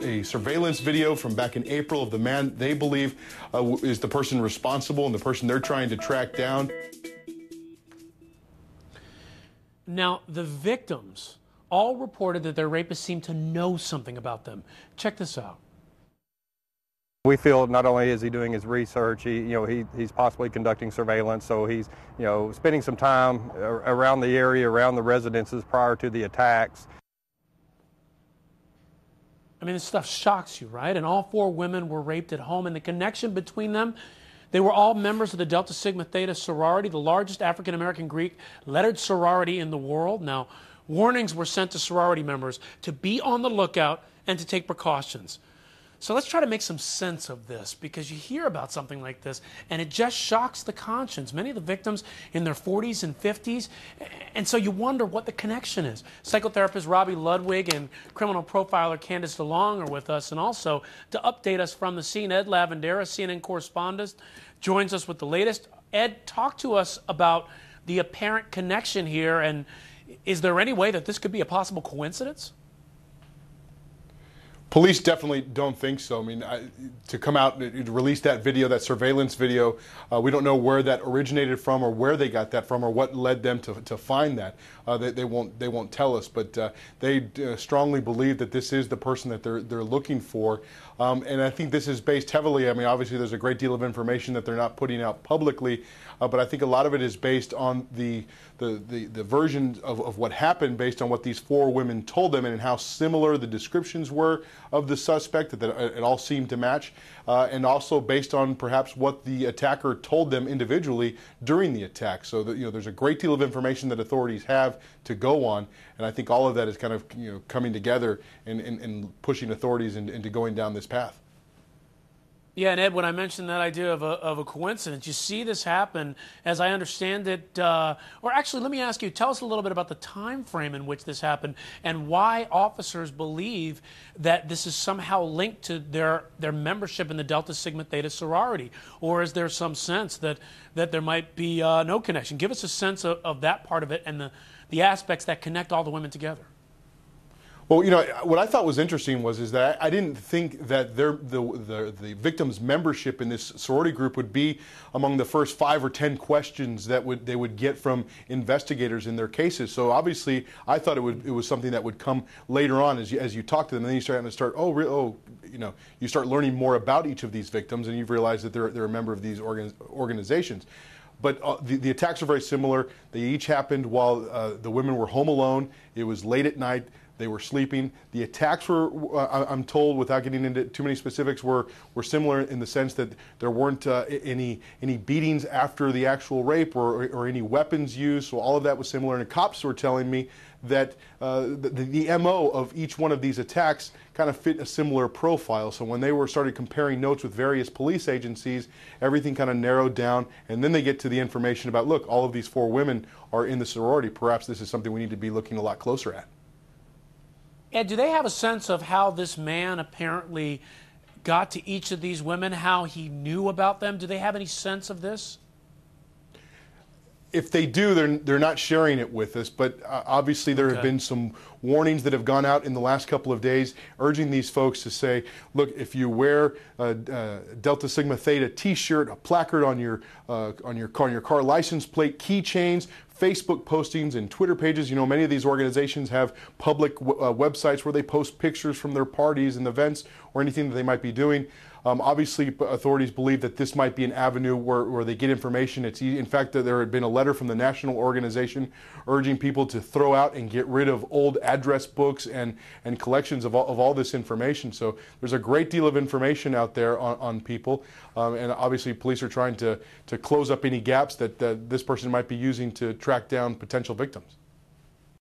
a surveillance video from back in April of the man they believe is the person responsible and the person they're trying to track down. Now, the victims all reported that their rapists seemed to know something about them. Check this out. We feel not only is he doing his research, he's possibly conducting surveillance, so he's, spending some time around the area, around the residences prior to the attacks. I mean, this stuff shocks you, right? And all 4 women were raped at home, and the connection between them, they were all members of the Delta Sigma Theta sorority, the largest African-American Greek lettered sorority in the world. Now, warnings were sent to sorority members to be on the lookout and to take precautions. So let's try to make some sense of this, because you hear about something like this and it just shocks the conscience. Many of the victims in their 40s and 50s, and so you wonder what the connection is. Psychotherapist Robbie Ludwig and criminal profiler Candace DeLong are with us, and also to update us from the scene, Ed Lavandera, CNN correspondent, joins us with the latest. Ed, talk to us about the apparent connection here, and is there any way that this could be a possible coincidence? Police definitely don't think so. I mean, to come out and to release that video, that surveillance video, we don't know where that originated from or where they got that from or what led them to find that. They won't tell us, but they strongly believe that this is the person that they're looking for. And I think this is based heavily. I mean, obviously there's a great deal of information that they're not putting out publicly, but I think a lot of it is based on the version of what happened based on what these 4 women told them and how similar the descriptions were of the suspect, that it all seemed to match, and also based on perhaps what the attacker told them individually during the attack. So that, there's a great deal of information that authorities have to go on, and I think all of that is kind of coming together and pushing authorities into going down this path. Yeah, and Ed, when I mentioned that idea of a coincidence, you see this happen, as I understand it, or actually, let me ask you, tell us a little bit about the time frame in which this happened and why officers believe that this is somehow linked to their membership in the Delta Sigma Theta sorority, or is there some sense that there might be no connection? Give us a sense of that part of it and the aspects that connect all the women together. Well, what I thought was interesting is that I didn't think that the victims' membership in this sorority group would be among the first 5 or 10 questions that they would get from investigators in their cases. So obviously, I thought it was something that would come later on as you talk to them, and then you start you start learning more about each of these victims, and you've realized that they're a member of these organizations. But the attacks are very similar. They each happened while the women were home alone. It was late at night. They were sleeping. The attacks were, I'm told, without getting into too many specifics, were similar in the sense that there weren't any beatings after the actual rape or any weapons used. So all of that was similar. And the cops were telling me that the MO of each one of these attacks kind of fit a similar profile. So when they started comparing notes with various police agencies, everything kind of narrowed down. And then they get to the information about, look, all of these 4 women are in the sorority. Perhaps this is something we need to be looking a lot closer at. Ed, do they have a sense of how this man apparently got to each of these women, how he knew about them? Do they have any sense of this? If they do, they're not sharing it with us, but obviously there have been some warnings that have gone out in the last couple of days urging these folks to say, look, if you wear a Delta Sigma Theta t-shirt, a placard on your car license plate, keychains, Facebook postings and Twitter pages. Many of these organizations have public websites where they post pictures from their parties and events or anything that they might be doing. Obviously, authorities believe that this might be an avenue where they get information. In fact, there had been a letter from the national organization urging people to throw out and get rid of old address books and collections of all this information. So there's a great deal of information out there on people. And obviously, police are trying to close up any gaps that this person might be using to track down potential victims.